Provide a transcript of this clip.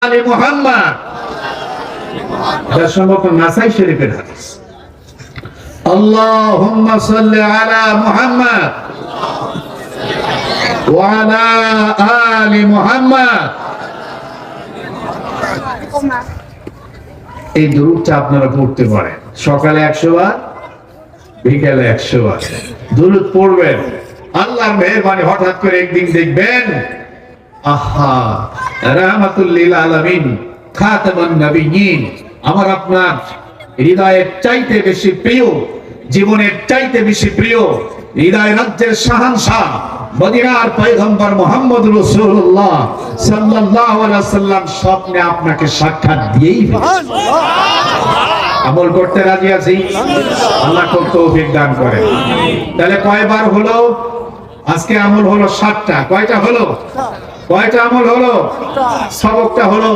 আলী মুহাম্মদ সম্ভবত নাসাই শরীফের হাদিস। আল্লাহুম্মা সাল্লি আলা মুহাম্মদ ওয়া আলা আলি মুহাম্মদ। এই দুরূদটা আপনারা পড়তে পারেন, সকালে 100 বার, বিকেলে 100 বার দুরূদ পড়বেন। আল্লাহর মেহেরবানি হঠাৎ করে একদিন দেখবেন, আহা রাহমাতুল লিল আলামিন খাতামুন নবিয়্যিন আমার আপনার হৃদয়ের চাইতে বেশি প্রিয়, জীবনের চাইতে বেশি প্রিয়, হৃদয় রাজ্যের শাহানশাহ মদিনার পয়গম্বর মুহাম্মদ রাসূলুল্লাহ সাল্লাল্লাহু আলাইহি ওয়াসাল্লাম স্বপ্নে আপনাকে সাক্ষাৎ দিয়েই আমল করতে রাজি আছি। আল্লাহ তৌফিক দান করেন। তাহলে কয়বার হলো? আজকে আমল হলো 7টা। কয়টা হলো? কয়টা আমল হলো? সবকটা হলো